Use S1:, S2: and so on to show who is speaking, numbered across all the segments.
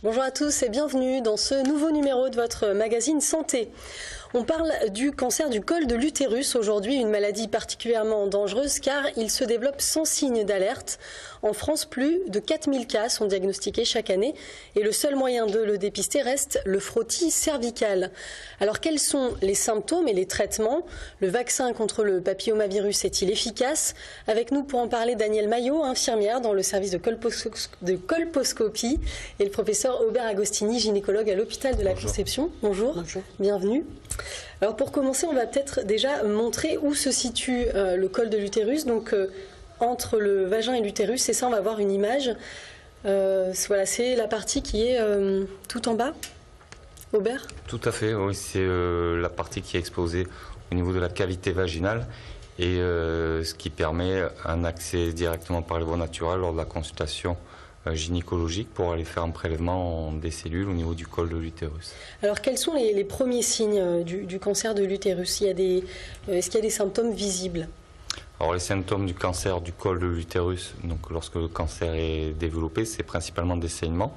S1: Bonjour à tous et bienvenue dans ce nouveau numéro de votre magazine Santé. On parle du cancer du col de l'utérus aujourd'hui, une maladie particulièrement dangereuse car il se développe sans signe d'alerte. En France, plus de 4000 cas sont diagnostiqués chaque année et le seul moyen de le dépister reste le frottis cervical. Alors quels sont les symptômes et les traitements? Le vaccin contre le papillomavirus est-il efficace? Avec nous pour en parler Danielle Maillot, infirmière dans le service de colposcopie, et le professeur Aubert Agostini, gynécologue à l'hôpital de la Conception. Bonjour. Bonjour. Bienvenue. Alors pour commencer, on va peut-être déjà montrer où se situe le col de l'utérus, donc entre le vagin et l'utérus, c'est ça, on va voir une image. Voilà, c'est la partie qui est tout en bas. Aubert?
S2: Tout à fait, oui, c'est la partie qui est exposée au niveau de la cavité vaginale et ce qui permet un accès directement par les voies naturelles lors de la consultation gynécologique pour aller faire un prélèvement des cellules au niveau du col de l'utérus.
S1: Alors quels sont les premiers signes du cancer de l'utérus? Est-ce qu'il y a des symptômes visibles?
S2: Alors les symptômes du cancer du col de l'utérus, donc lorsque le cancer est développé, c'est principalement des saignements.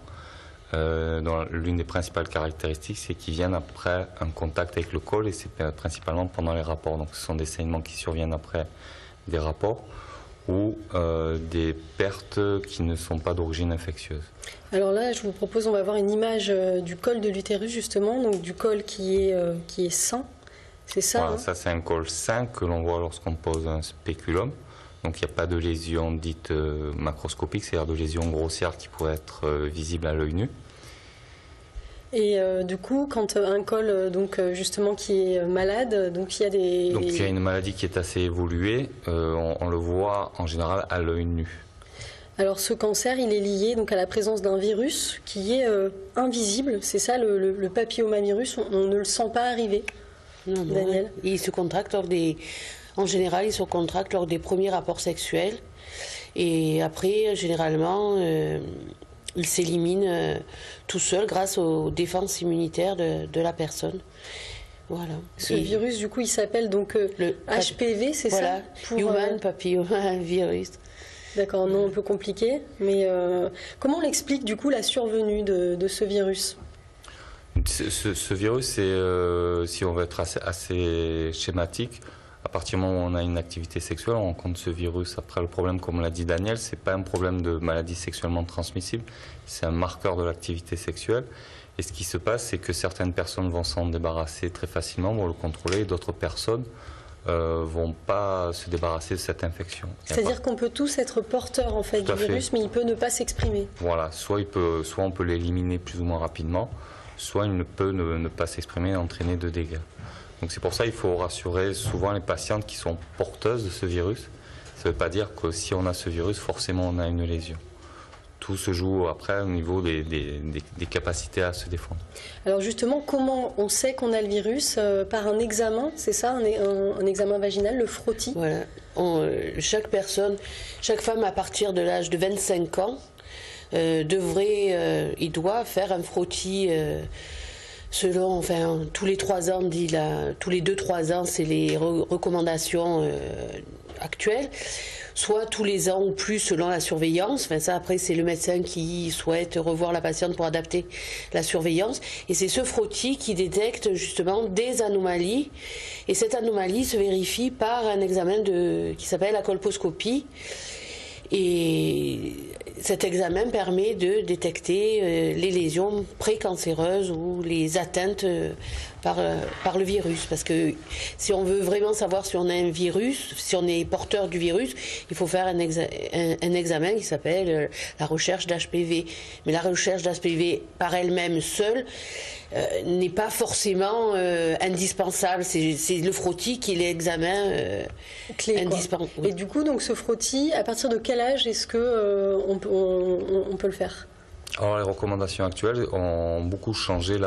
S2: L'une des principales caractéristiques, c'est qu'ils viennent après un contact avec le col et c'est principalement pendant les rapports. Donc ce sont des saignements qui surviennent après des rapports ou des pertes qui ne sont pas d'origine infectieuse.
S1: Alors là, je vous propose, on va voir une image du col de l'utérus justement, donc du col qui est sain, c'est ça?
S2: Voilà,
S1: hein?
S2: ça c'est un col sain que l'on voit lorsqu'on pose un spéculum. Donc il n'y a pas de lésions dites macroscopiques, c'est-à-dire de lésions grossières qui pourraient être visibles à l'œil nu.
S1: Et du coup, quand un col justement qui est malade, donc il y a des...
S2: Donc il y a une maladie qui est assez évoluée, on le voit en général à l'œil nu.
S1: Alors ce cancer, il est lié donc à la présence d'un virus qui est invisible, c'est ça le papillomavirus, on ne le sent pas arriver.
S3: Non,
S1: Danielle?
S3: Il se contracte en général, il se contracte lors des premiers rapports sexuels et après, généralement, il s'élimine tout seul grâce aux défenses immunitaires de la personne. Voilà.
S1: Ce virus, du coup, il s'appelle donc le HPV, c'est
S3: voilà,
S1: ça?
S3: Human Papillomavirus.
S1: D'accord, non un peu compliqué, mais comment on explique du coup la survenue de ce virus?
S2: Ce virus, si on veut être assez schématique, à partir du moment où on a une activité sexuelle, on rencontre ce virus. Après, le problème, comme l'a dit Daniel, c'est pas un problème de maladie sexuellement transmissible, c'est un marqueur de l'activité sexuelle. Et ce qui se passe, c'est que certaines personnes vont s'en débarrasser très facilement, vont le contrôler, et d'autres personnes vont pas se débarrasser de cette infection.
S1: C'est-à-dire qu'on peut tous être porteurs en fait du virus, mais il peut ne pas s'exprimer.
S2: Voilà, soit on peut l'éliminer plus ou moins rapidement, soit il ne peut ne pas s'exprimer et entraîner de dégâts. Donc c'est pour ça qu'il faut rassurer souvent les patientes qui sont porteuses de ce virus. Ça ne veut pas dire que si on a ce virus, forcément on a une lésion. Tout se joue après au niveau des capacités à se défendre. Alors
S1: justement, comment on sait qu'on a le virus? Par un examen, c'est ça, un examen vaginal, le frottis?
S3: Voilà. Chaque femme à partir de l'âge de 25 ans, il doit faire un frottis selon, tous les 3 ans, tous les 2-3 ans, c'est les recommandations actuelles, soit tous les ans ou plus selon la surveillance. Ça, après, c'est le médecin qui souhaite revoir la patiente pour adapter la surveillance. Et c'est ce frottis qui détecte justement des anomalies. Et cette anomalie se vérifie par un examen qui s'appelle la colposcopie. Et cet examen permet de détecter les lésions précancéreuses ou les atteintes par le virus. Parce que si on veut vraiment savoir si on a un virus, si on est porteur du virus, il faut faire un examen qui s'appelle la recherche d'HPV. Mais la recherche d'HPV par elle-même seule n'est pas forcément indispensable. C'est le frottis qui est l'examen indispensable.
S1: Et du coup, donc, ce frottis, à partir de quel âge est-ce que on peut le faire?
S2: Alors, les recommandations actuelles ont beaucoup changé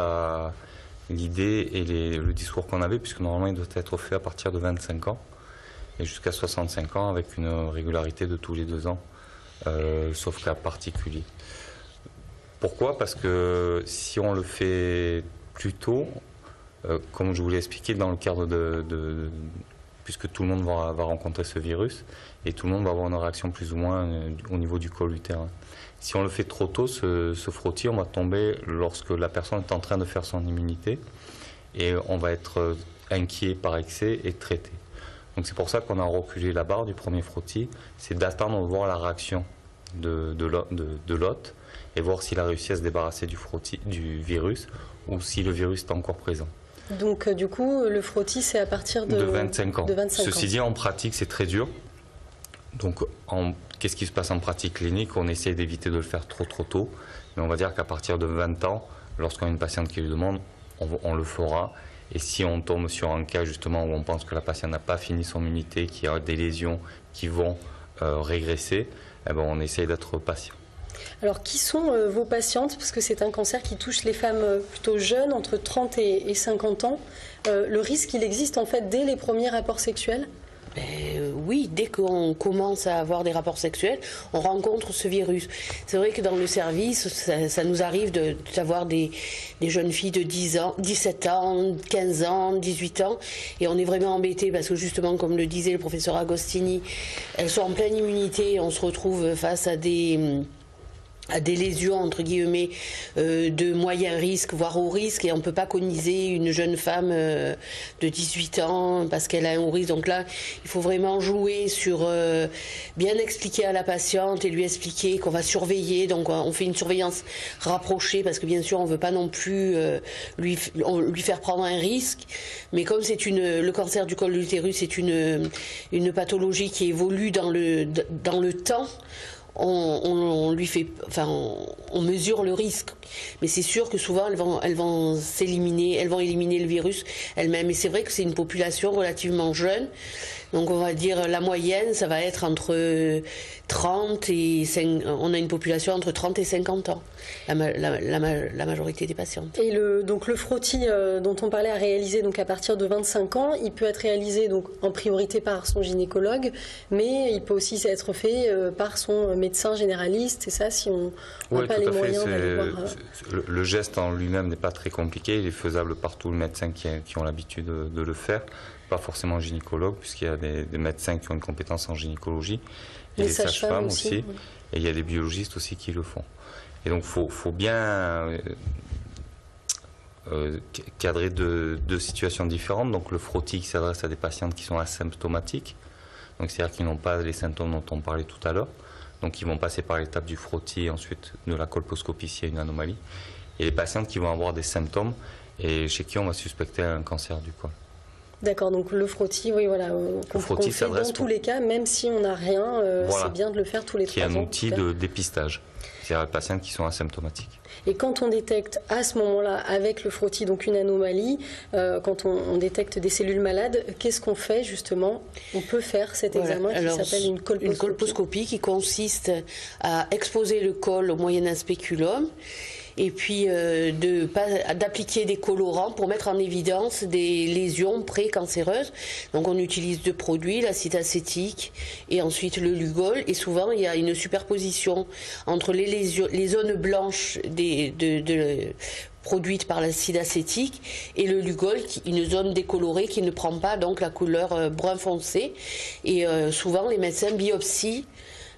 S2: l'idée et le discours qu'on avait, puisque normalement il doit être fait à partir de 25 ans et jusqu'à 65 ans avec une régularité de tous les 2 ans, sauf cas particulier. Pourquoi? Parce que si on le fait plus tôt, comme je vous l'ai expliqué dans le cadre puisque tout le monde va rencontrer ce virus et tout le monde va avoir une réaction plus ou moins au niveau du col utérin. Si on le fait trop tôt, ce frottis, on va tomber lorsque la personne est en train de faire son immunité et on va être inquiet par excès et traité. Donc c'est pour ça qu'on a reculé la barre du premier frottis, c'est d'attendre de voir la réaction de l'hôte et voir s'il a réussi à se débarrasser du virus ou si le virus est encore présent.
S1: Donc du coup, le frottis, c'est à partir de
S2: 25 ans. Ceci
S1: ans.
S2: dit, en pratique, c'est très dur. Donc, qu'est-ce qui se passe en pratique clinique? On essaie d'éviter de le faire trop tôt. Mais on va dire qu'à partir de 20 ans, lorsqu'on a une patiente qui le demande, on le fera. Et si on tombe sur un cas justement où on pense que la patiente n'a pas fini son immunité, qu'il y a des lésions qui vont régresser, eh ben, on essaie d'être patient.
S1: Alors, qui sont vos patientes? Parce que c'est un cancer qui touche les femmes plutôt jeunes, entre 30 et 50 ans. Le risque, il existe en fait dès les premiers rapports sexuels?
S3: Oui, dès qu'on commence à avoir des rapports sexuels, on rencontre ce virus. C'est vrai que dans le service, ça nous arrive d'avoir des jeunes filles de 10 ans, 17 ans, 15 ans, 18 ans, et on est vraiment embêtés parce que justement, comme le disait le professeur Agostini, elles sont en pleine immunité et on se retrouve face à des lésions, entre guillemets, de moyen risque, voire haut risque, et on ne peut pas coniser une jeune femme de 18 ans parce qu'elle a un haut risque. Donc là, il faut vraiment jouer sur bien expliquer à la patiente et lui expliquer qu'on va surveiller. Donc on fait une surveillance rapprochée parce que bien sûr, on ne veut pas non plus lui faire prendre un risque. Mais comme c'est le cancer du col de l'utérus, c'est une pathologie qui évolue dans le temps, on mesure le risque. Mais c'est sûr que souvent elles vont éliminer le virus elles-mêmes. Et c'est vrai que c'est une population relativement jeune. Donc on va dire la moyenne, ça va être entre 30 et 5, on a une population entre 30 et 50 ans, la majorité des patientes.
S1: Et donc le frottis dont on parlait à réaliser donc à partir de 25 ans, il peut être réalisé donc en priorité par son gynécologue, mais il peut aussi être fait par son médecin généraliste, c'est ça, si on n'a pas les moyens d'aller voir.
S2: Le geste en lui-même n'est pas très compliqué, il est faisable par tous les médecins qui ont l'habitude de le faire. Pas forcément gynécologue, puisqu'il y a des médecins qui ont une compétence en gynécologie, et les sages-femmes aussi, et il y a des biologistes aussi qui le font. Et donc il faut bien cadrer deux situations différentes. Donc le frottis qui s'adresse à des patientes qui sont asymptomatiques, donc c'est-à-dire qu'ils n'ont pas les symptômes dont on parlait tout à l'heure, donc ils vont passer par l'étape du frottis et ensuite de la colposcopie s'il y a une anomalie. Et les patientes qui vont avoir des symptômes et chez qui on va suspecter un cancer du col.
S1: D'accord, donc le frottis, oui, voilà, qu'on fait dans tous les cas, même si on n'a rien, voilà. C'est bien de le faire tous les 3 ans.
S2: Qui est un outil de dépistage, c'est-à-dire les patients qui sont asymptomatiques.
S1: Et quand on détecte à ce moment-là, avec le frottis, donc une anomalie, quand on détecte des cellules malades, qu'est-ce qu'on fait justement? On peut faire cet examen qui s'appelle une colposcopie.
S3: Une colposcopie qui consiste à exposer le col au moyen d'un spéculum, et puis d'appliquer des colorants pour mettre en évidence des lésions précancéreuses. Donc on utilise 2 produits, l'acide acétique et ensuite le Lugol, et souvent il y a une superposition entre les zones blanches produites par l'acide acétique et le Lugol, une zone décolorée qui ne prend pas donc la couleur brun foncé, et souvent les médecins biopsient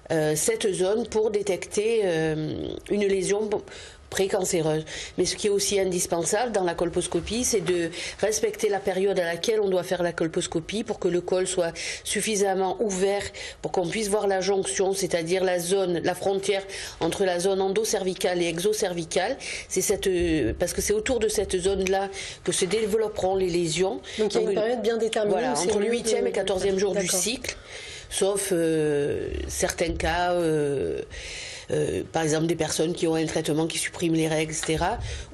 S3: cette zone pour détecter une lésion précancéreuse. Mais ce qui est aussi indispensable dans la colposcopie, c'est de respecter la période à laquelle on doit faire la colposcopie pour que le col soit suffisamment ouvert pour qu'on puisse voir la jonction, c'est-à-dire la frontière entre la zone endocervicale et exocervicale. Parce que c'est autour de cette zone-là que se développeront les lésions.
S1: Donc il y a une période bien déterminée.
S3: Voilà, entre le 8e et 14e jour du cycle, sauf certains cas... par exemple des personnes qui ont un traitement qui supprime les règles, etc.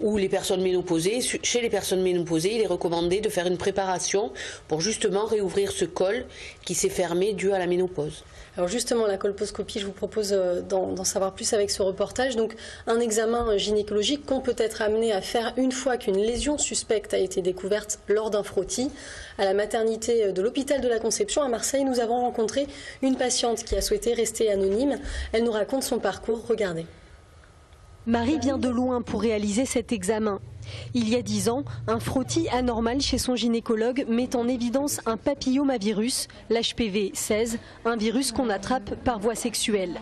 S3: Ou les personnes ménopausées. Chez les personnes ménopausées, il est recommandé de faire une préparation pour justement réouvrir ce col qui s'est fermé dû à la ménopause.
S1: Alors justement, la colposcopie, je vous propose d'en savoir plus avec ce reportage. Donc un examen gynécologique qu'on peut être amené à faire une fois qu'une lésion suspecte a été découverte lors d'un frottis. À la maternité de l'hôpital de la Conception à Marseille, nous avons rencontré une patiente qui a souhaité rester anonyme. Elle nous raconte son parcours. Regardez.
S4: Marie vient de loin pour réaliser cet examen.
S1: Il y a 10 ans, un frottis anormal chez son gynécologue met en évidence un papillomavirus, l'HPV 16, un virus qu'on attrape par voie sexuelle.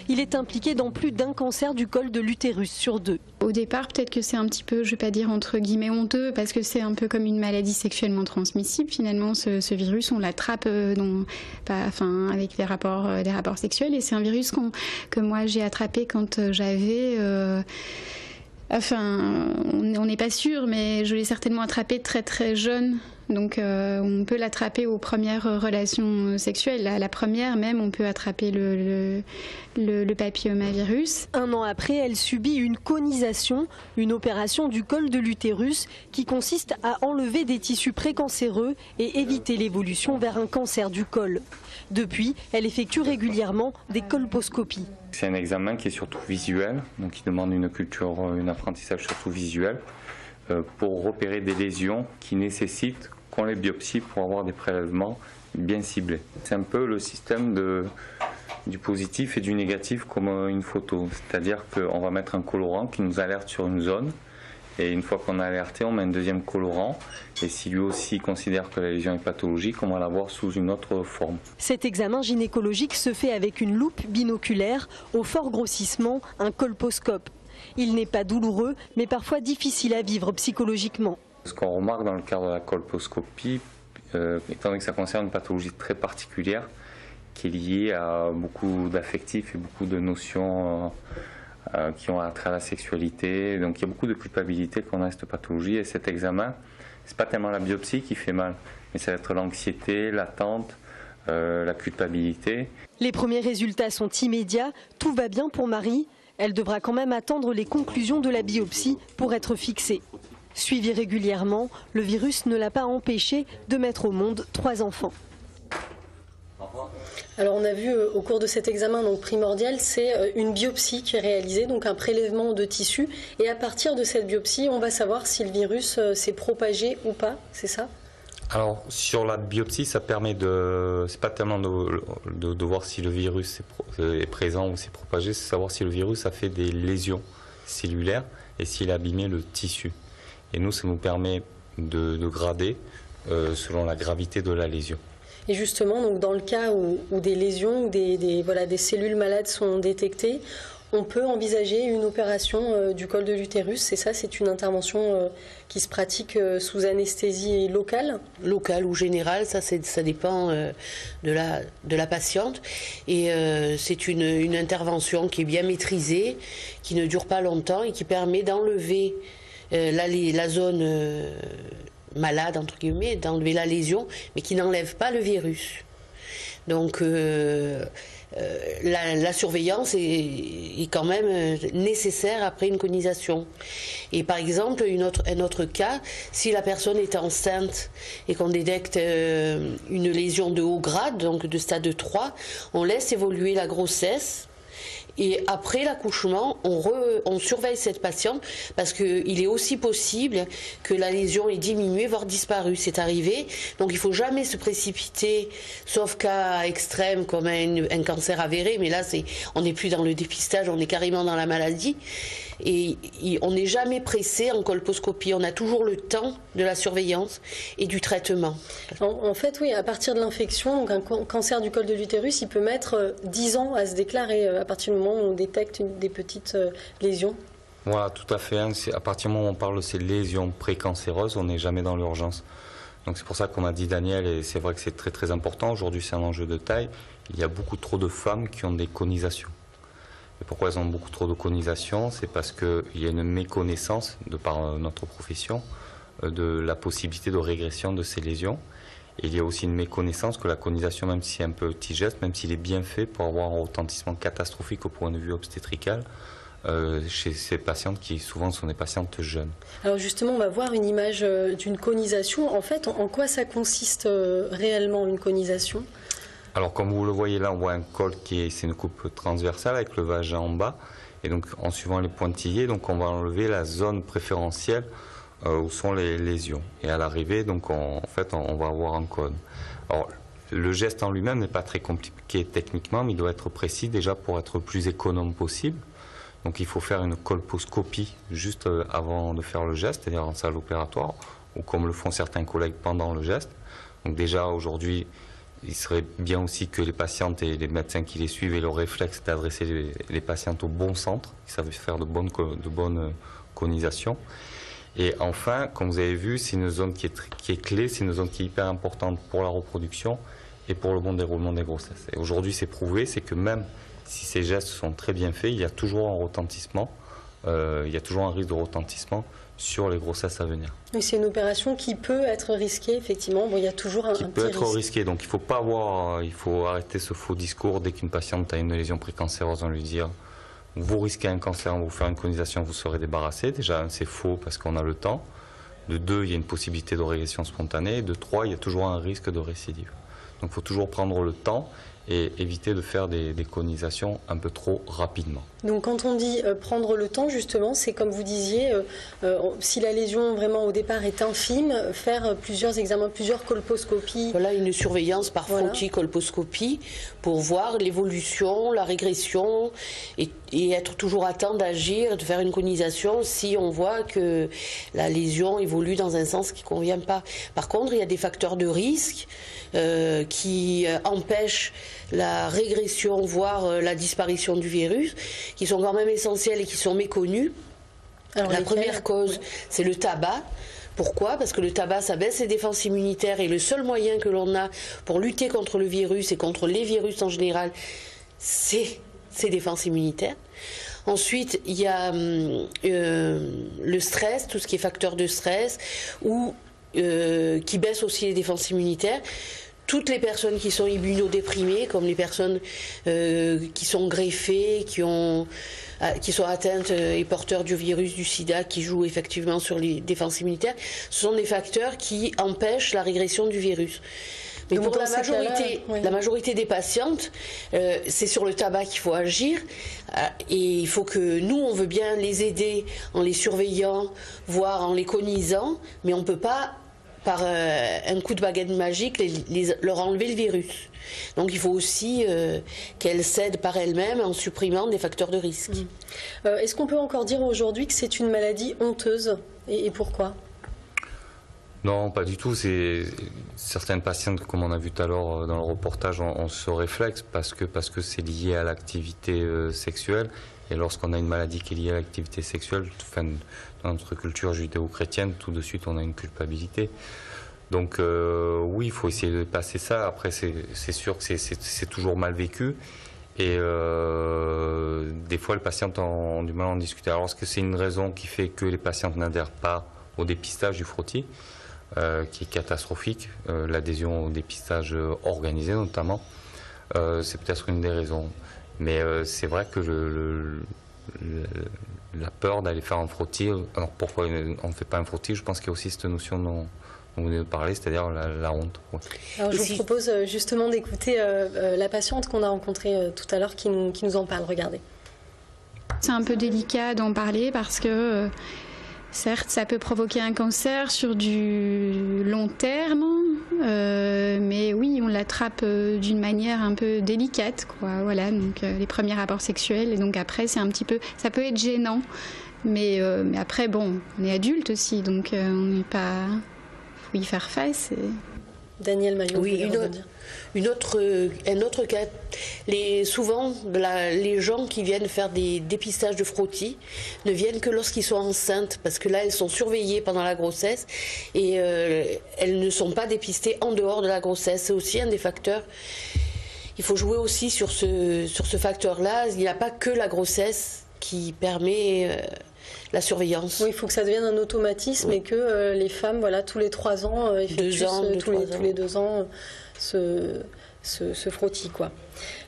S1: Il est impliqué dans plus d'un cancer du col de l'utérus sur 2.
S4: Au départ, peut-être que c'est un petit peu, je ne vais pas dire entre guillemets honteux, parce que c'est un peu comme une maladie sexuellement transmissible. Finalement, ce virus, on l'attrape avec des rapports sexuels. Et c'est un virus que moi j'ai attrapé quand j'avais... on n'est pas sûr, mais je l'ai certainement attrapé très très jeune. Donc on peut l'attraper aux premières relations sexuelles. À la première même, on peut attraper le papillomavirus.
S1: Un an après, elle subit une conisation, une opération du col de l'utérus qui consiste à enlever des tissus précancéreux et éviter l'évolution vers un cancer du col. Depuis, elle effectue régulièrement des colposcopies.
S2: C'est un examen qui est surtout visuel, donc qui demande une culture, un apprentissage surtout visuel, pour repérer des lésions qui nécessitent qu'on les biopsie pour avoir des prélèvements bien ciblés. C'est un peu le système du positif et du négatif comme une photo, c'est-à-dire qu'on va mettre un colorant qui nous alerte sur une zone, et une fois qu'on a alerté, on met un deuxième colorant, et si lui aussi considère que la lésion est pathologique, on va la voir sous une autre forme.
S1: Cet examen gynécologique se fait avec une loupe binoculaire au fort grossissement, un colposcope. Il n'est pas douloureux, mais parfois difficile à vivre psychologiquement.
S2: Ce qu'on remarque dans le cadre de la colposcopie, étant donné que ça concerne une pathologie très particulière, qui est liée à beaucoup d'affectifs et beaucoup de notions qui ont trait à la sexualité. Donc il y a beaucoup de culpabilité qu'on a à cette pathologie, et cet examen, c'est pas tellement la biopsie qui fait mal, mais ça va être l'anxiété, l'attente, la culpabilité.
S1: Les premiers résultats sont immédiats, tout va bien pour Marie. Elle devra quand même attendre les conclusions de la biopsie pour être fixée. Suivie régulièrement, le virus ne l'a pas empêché de mettre au monde 3 enfants. Alors on a vu au cours de cet examen donc primordial, c'est une biopsie qui est réalisée, donc un prélèvement de tissu. Et à partir de cette biopsie, on va savoir si le virus s'est propagé ou pas, c'est ça ?
S2: Alors sur la biopsie, ça permet c'est pas tellement de voir si le virus est présent ou s'est propagé, c'est savoir si le virus a fait des lésions cellulaires et s'il a abîmé le tissu. Et nous, ça nous permet de grader selon la gravité de la lésion.
S1: Et justement, donc dans le cas où des lésions ou des cellules malades sont détectées, on peut envisager une opération du col de l'utérus. C'est ça, c'est une intervention qui se pratique sous anesthésie locale ?
S3: Locale ou générale, ça dépend de la patiente. Et c'est une intervention qui est bien maîtrisée, qui ne dure pas longtemps et qui permet d'enlever la zone malade, entre guillemets, d'enlever la lésion, mais qui n'enlève pas le virus. Donc la surveillance est quand même nécessaire après une conisation. Et par exemple, un autre cas, si la personne est enceinte et qu'on détecte une lésion de haut grade, donc de stade 3, on laisse évoluer la grossesse. Et après l'accouchement, on surveille cette patiente parce qu'il est aussi possible que la lésion ait diminué, voire disparu. C'est arrivé. Donc il ne faut jamais se précipiter, sauf cas extrême comme un cancer avéré. Mais là, on n'est plus dans le dépistage, on est carrément dans la maladie. Et on n'est jamais pressé en colposcopie. On a toujours le temps de la surveillance et du traitement.
S1: En fait, oui, à partir de l'infection, donc un cancer du col de l'utérus, il peut mettre 10 ans à se déclarer à partir du moment où on détecte des petites lésions.
S2: Voilà, tout à fait. À partir du moment où on parle de ces lésions précancéreuses, on n'est jamais dans l'urgence. Donc c'est pour ça qu'on a dit Daniel, et c'est vrai que c'est très très important. Aujourd'hui, c'est un enjeu de taille. Il y a beaucoup trop de femmes qui ont des conisations. Et pourquoi elles ont beaucoup trop de conisations? C'est parce qu'il y a une méconnaissance, de par notre profession, de la possibilité de régression de ces lésions. Et il y a aussi une méconnaissance que la conisation, même si c'est un petit geste, même s'il est bien fait, peut avoir un retentissement catastrophique au point de vue obstétrical chez ces patientes qui souvent sont des patientes jeunes.
S1: Alors justement, on va voir une image d'une conisation. En fait, en quoi ça consiste réellement une conisation ?
S2: Alors comme vous le voyez là, on voit un col c'est une coupe transversale avec le vagin en bas. Et donc en suivant les pointillés, donc on va enlever la zone préférentielle où sont les lésions. Et à l'arrivée, donc en fait, on va avoir un cône. Alors le geste en lui-même n'est pas très compliqué techniquement, mais il doit être précis déjà pour être le plus économe possible. Donc il faut faire une colposcopie juste avant de faire le geste, c'est-à-dire en salle opératoire, ou comme le font certains collègues pendant le geste. Donc déjà aujourd'hui, il serait bien aussi que les patientes et les médecins qui les suivent aient le réflexe d'adresser les patientes au bon centre, qui savent faire de bonnes conisations. Et enfin, comme vous avez vu, c'est une zone qui est clé, c'est une zone qui est hyper importante pour la reproduction et pour le bon déroulement des grossesses. Et aujourd'hui, c'est prouvé, c'est que même si ces gestes sont très bien faits, il y a toujours un retentissement, il y a toujours un risque de retentissement sur les grossesses à venir.
S1: Oui, c'est une opération qui peut être risquée, effectivement. Bon, il y a toujours un petit risque. Qui peut être
S2: risqué, donc il faut arrêter ce faux discours. Dès qu'une patiente a une lésion précancéreuse, on lui dit vous risquez un cancer, on va vous faire une conisation, vous serez débarrassé. Déjà, c'est faux parce qu'on a le temps. De 2, il y a une possibilité de régression spontanée. De 3, il y a toujours un risque de récidive. Donc il faut toujours prendre le temps et éviter de faire des conisations un peu trop rapidement.
S1: Donc quand on dit prendre le temps, justement, c'est comme vous disiez, si la lésion vraiment au départ est infime, faire plusieurs examens, plusieurs colposcopies.
S3: Voilà, une surveillance par frottis, colposcopie, pour voir l'évolution, la régression, et être toujours à temps d'agir, de faire une conisation si on voit que la lésion évolue dans un sens qui ne convient pas. Par contre, il y a des facteurs de risque qui empêchent la régression, voire la disparition du virus, qui sont quand même essentiels et qui sont méconnus. Alors, la première cause, c'est le tabac. Pourquoi? Parce que le tabac, ça baisse les défenses immunitaires et le seul moyen que l'on a pour lutter contre le virus et contre les virus en général, c'est ces défenses immunitaires. Ensuite, il y a le stress, tout ce qui est facteur de stress, ou qui baisse aussi les défenses immunitaires. Toutes les personnes qui sont immunodéprimées, comme les personnes qui sont greffées, qui sont atteintes et porteurs du virus du sida, qui jouent effectivement sur les défenses immunitaires, ce sont des facteurs qui empêchent la régression du virus. Mais donc pour la majorité des patientes, c'est sur le tabac qu'il faut agir. Et il faut que nous, on veut bien les aider en les surveillant, voire en les conisant, mais on ne peut pas, par un coup de baguette magique, leur enlever le virus. Donc il faut aussi qu'elles cèdent par elles-mêmes en supprimant des facteurs de risque.
S1: Est-ce qu'on peut encore dire aujourd'hui que c'est une maladie honteuse et pourquoi ?
S2: Non, pas du tout. Certaines patientes, comme on a vu tout à l'heure dans le reportage, ont ce réflexe parce que c'est lié à l'activité sexuelle. Et lorsqu'on a une maladie qui est liée à l'activité sexuelle, enfin, dans notre culture judéo-chrétienne, tout de suite on a une culpabilité. Donc oui, il faut essayer de passer ça. Après, c'est sûr que c'est toujours mal vécu. Et des fois, les patientes ont du mal à en discuter. Alors, est-ce que c'est une raison qui fait que les patientes n'adhèrent pas au dépistage du frottis, qui est catastrophique, l'adhésion au dépistage organisé notamment, c'est peut-être une des raisons. Mais c'est vrai que la peur d'aller faire un frottis, alors pourquoi on ne fait pas un frottis? Je pense qu'il y a aussi cette notion dont vous venez de parler, c'est-à-dire la honte. Ouais.
S1: Alors, je vous propose justement d'écouter la patiente qu'on a rencontrée tout à l'heure qui nous en parle. Regardez.
S4: C'est un peu délicat d'en parler parce que certes, ça peut provoquer un cancer sur du long terme, mais oui, on l'attrape d'une manière un peu délicate, quoi. Voilà, donc les premiers rapports sexuels, et donc après, c'est un petit peu, ça peut être gênant, mais après, bon, on est adulte aussi, donc on n'est pas, faut y faire face.
S1: Daniel Maillot,
S3: oui, un autre cas. Souvent, les gens qui viennent faire des dépistages de frottis ne viennent que lorsqu'ils sont enceintes, parce que là, elles sont surveillées pendant la grossesse et elles ne sont pas dépistées en dehors de la grossesse. C'est aussi un des facteurs. Il faut jouer aussi sur ce facteur-là. Il n'y a pas que la grossesse qui permet la surveillance.
S1: Oui, il faut que ça devienne un automatisme, oui. Et que les femmes, voilà, tous les 3 ans, effectuent tous les 2 ans ce frottis, quoi.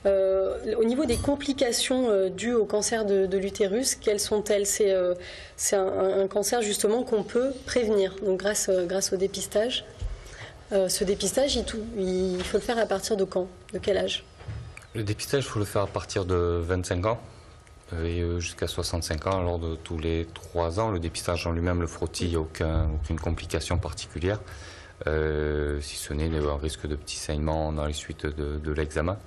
S1: Au niveau des complications dues au cancer de l'utérus, quelles sont-elles? C'est un cancer justement qu'on peut prévenir, donc grâce au dépistage. Ce dépistage, il faut le faire à partir de quand? De quel âge?
S2: Le dépistage, il faut le faire à partir de 25 ans. Et jusqu'à 65 ans, alors de tous les 3 ans, le dépistage en lui-même, le frottis, il n'y a aucune complication particulière, si ce n'est un risque de petit saignement dans les suites de l'examen.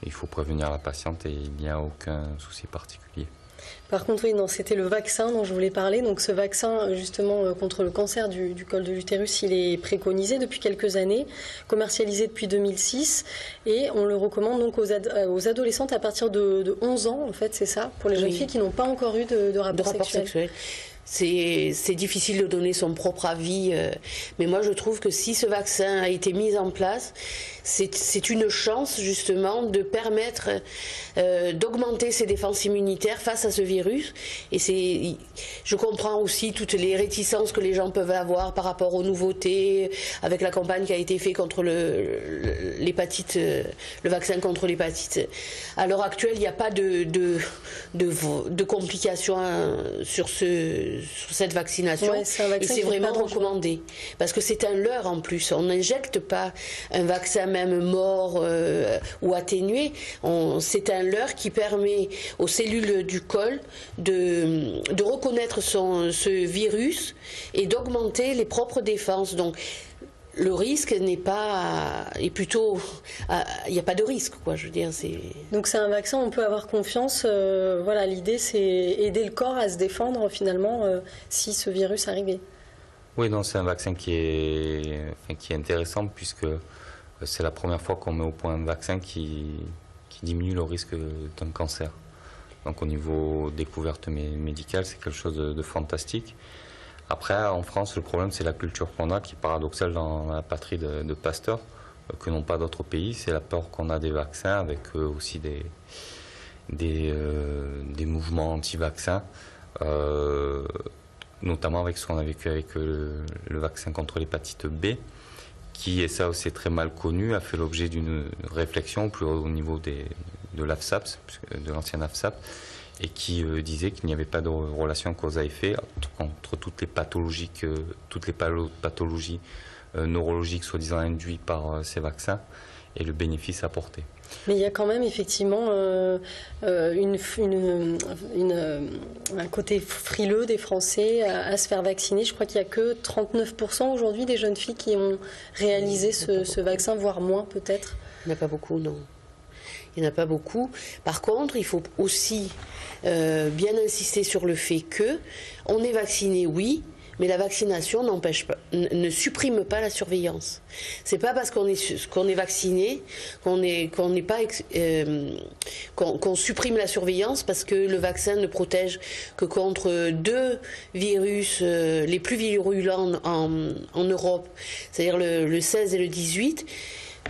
S2: Il faut prévenir la patiente et il n'y a aucun souci particulier.
S1: Par contre, oui, non, c'était le vaccin dont je voulais parler. Donc, ce vaccin, justement, contre le cancer du col de l'utérus, il est préconisé depuis quelques années, commercialisé depuis 2006, et on le recommande donc aux adolescentes à partir de 11 ans, en fait, c'est ça, pour les jeunes filles qui n'ont pas encore eu de rapport sexuel.
S3: C'est difficile de donner son propre avis, mais moi je trouve que si ce vaccin a été mis en place, c'est une chance justement de permettre d'augmenter ses défenses immunitaires face à ce virus. Et je comprends aussi toutes les réticences que les gens peuvent avoir par rapport aux nouveautés, avec la campagne qui a été faite contre l'hépatite, le vaccin contre l'hépatite. À l'heure actuelle, il n'y a pas de complications sur cette vaccination,
S1: ouais, et
S3: c'est vraiment recommandé parce que c'est un leurre en plus. On n'injecte pas un vaccin même mort ou atténué. C'est un leurre qui permet aux cellules du col de reconnaître ce virus et d'augmenter les propres défenses. Donc le risque n'est pas, et plutôt, il n'y a pas de risque, quoi. Je veux dire,
S1: Donc c'est un vaccin, on peut avoir confiance. Voilà, l'idée c'est aider le corps à se défendre finalement si ce virus arrivait.
S2: Oui, non, c'est un vaccin qui est intéressant puisque c'est la première fois qu'on met au point un vaccin qui diminue le risque d'un cancer. Donc au niveau découverte médicale, c'est quelque chose de fantastique. Après, en France, le problème, c'est la culture qu'on a, qui est paradoxale dans la patrie de Pasteur, que n'ont pas d'autres pays. C'est la peur qu'on a des vaccins, avec aussi des mouvements anti-vaccins, notamment avec ce qu'on a vécu avec le vaccin contre l'hépatite B, qui, et ça c'est très mal connu, a fait l'objet d'une réflexion plus au niveau de l'AFSAP, de l'ancienne AFSAP, et qui disait qu'il n'y avait pas de relation cause à effet entre toutes les pathologies neurologiques soi-disant induites par ces vaccins et le bénéfice apporté.
S1: Mais il y a quand même effectivement un côté frileux des Français à se faire vacciner. Je crois qu'il n'y a que 39% aujourd'hui des jeunes filles qui ont réalisé ce vaccin, voire moins peut-être.
S3: Il n'y en a pas beaucoup, non. Il n'y en a pas beaucoup. Par contre, il faut aussi bien insister sur le fait que on est vacciné, oui, mais la vaccination ne supprime pas la surveillance. C'est pas parce qu'on est vacciné qu'on supprime la surveillance, parce que le vaccin ne protège que contre 2 virus les plus virulents en Europe, c'est-à-dire le 16 et le 18.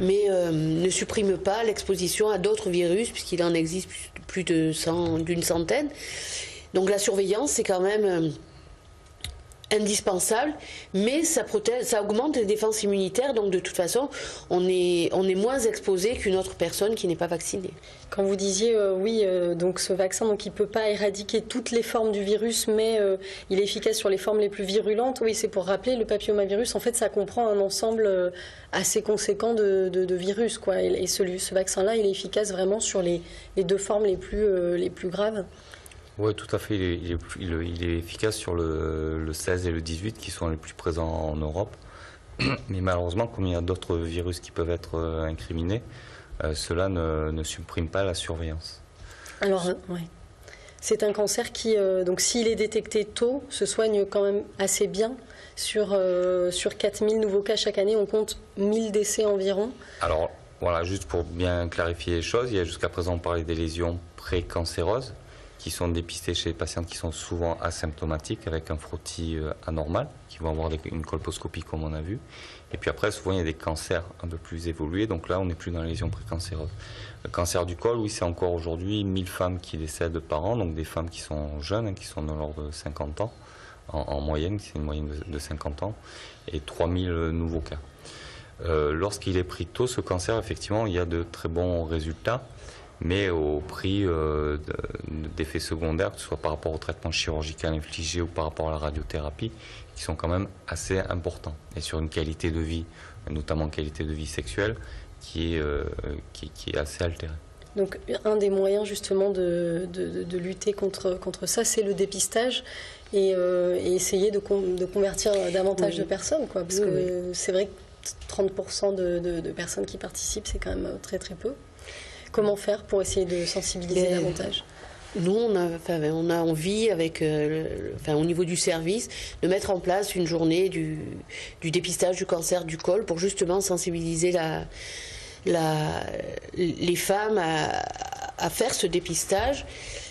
S3: Mais ne supprime pas l'exposition à d'autres virus, puisqu'il en existe plus d'une centaine. Donc la surveillance, c'est quand même indispensable, mais ça augmente les défenses immunitaires, donc de toute façon, on est moins exposé qu'une autre personne qui n'est pas vaccinée.
S1: Quand vous disiez, donc ce vaccin, donc, il ne peut pas éradiquer toutes les formes du virus, mais il est efficace sur les formes les plus virulentes, oui, c'est pour rappeler, le papillomavirus, en fait, ça comprend un ensemble assez conséquent de virus, quoi. Et ce vaccin-là, il est efficace vraiment sur les 2 formes les plus graves.
S2: Oui, tout à fait. Il est efficace sur le 16 et le 18 qui sont les plus présents en Europe. Mais malheureusement, comme il y a d'autres virus qui peuvent être incriminés, cela ne supprime pas la surveillance.
S1: Alors, oui. C'est un cancer qui, donc s'il est détecté tôt, se soigne quand même assez bien. Sur 4000 nouveaux cas chaque année, on compte 1000 décès environ.
S2: Alors, voilà, juste pour bien clarifier les choses, il y a jusqu'à présent, on parlait des lésions précancéreuses, qui sont dépistées chez les patientes qui sont souvent asymptomatiques avec un frottis anormal, qui vont avoir une colposcopie comme on a vu. Et puis après, souvent, il y a des cancers un peu plus évolués, donc là, on n'est plus dans les lésions précancéreuses. Le cancer du col, oui, c'est encore aujourd'hui 1000 femmes qui décèdent par an, donc des femmes qui sont jeunes, qui sont dans l'ordre de 50 ans, en moyenne, c'est une moyenne de 50 ans, et 3000 nouveaux cas. Lorsqu'il est pris tôt, ce cancer, effectivement, il y a de très bons résultats, mais au prix d'effets secondaires, que ce soit par rapport au traitement chirurgical infligé ou par rapport à la radiothérapie, qui sont quand même assez importants. Et sur une qualité de vie, notamment qualité de vie sexuelle, qui est assez altérée.
S1: Donc un des moyens justement de lutter contre ça, c'est le dépistage et essayer de convertir davantage de personnes, quoi, parce que c'est vrai que 30% de personnes qui participent, c'est quand même très très peu. Comment faire pour essayer de sensibiliser davantage ?
S3: Nous, on a envie, au niveau du service, de mettre en place une journée du dépistage du cancer du col pour justement sensibiliser les femmes à faire ce dépistage.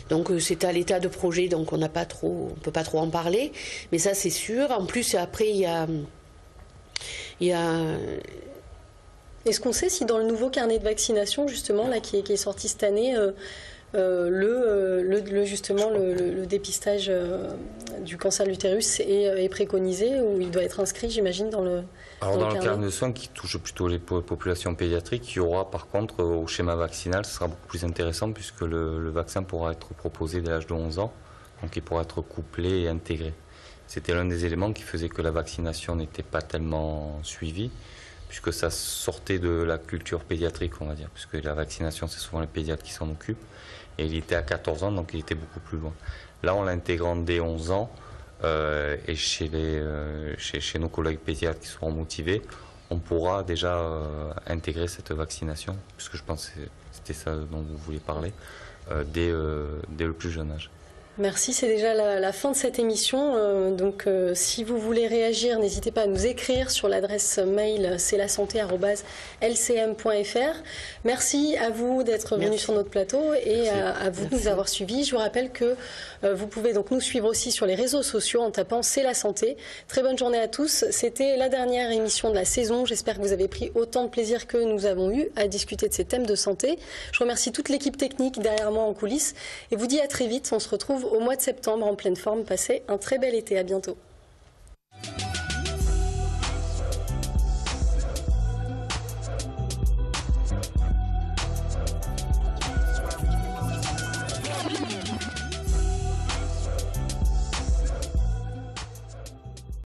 S3: Donc c'est à l'état de projet, donc on peut pas trop en parler, mais ça c'est sûr. En plus, après il y a
S1: Est-ce qu'on sait si dans le nouveau carnet de vaccination, justement, là, qui est sorti cette année, le dépistage du cancer de l'utérus est préconisé, ou il doit être inscrit, j'imagine, dans le
S2: carnet de soins qui touche plutôt les populations pédiatriques, il y aura par contre au schéma vaccinal, ce sera beaucoup plus intéressant puisque le vaccin pourra être proposé dès l'âge de 11 ans, donc il pourra être couplé et intégré. C'était l'un des éléments qui faisait que la vaccination n'était pas tellement suivie, puisque ça sortait de la culture pédiatrique, on va dire, puisque la vaccination, c'est souvent les pédiatres qui s'en occupent. Et il était à 14 ans, donc il était beaucoup plus loin. Là, en l'intégrant dès 11 ans, et chez nos collègues pédiatres qui seront motivés, on pourra déjà intégrer cette vaccination, puisque je pense que c'était ça dont vous vouliez parler, dès le plus jeune âge.
S1: Merci, c'est déjà la fin de cette émission. Donc, si vous voulez réagir, n'hésitez pas à nous écrire sur l'adresse mail cetlasanté@lcm.fr. Merci à vous d'être venus sur notre plateau et à vous de nous avoir suivis. Je vous rappelle que vous pouvez donc nous suivre aussi sur les réseaux sociaux en tapant C'est la santé. Très bonne journée à tous. C'était la dernière émission de la saison. J'espère que vous avez pris autant de plaisir que nous avons eu à discuter de ces thèmes de santé. Je remercie toute l'équipe technique derrière moi en coulisses et vous dis à très vite. On se retrouve au mois de septembre en pleine forme. Passez un très bel été. À bientôt.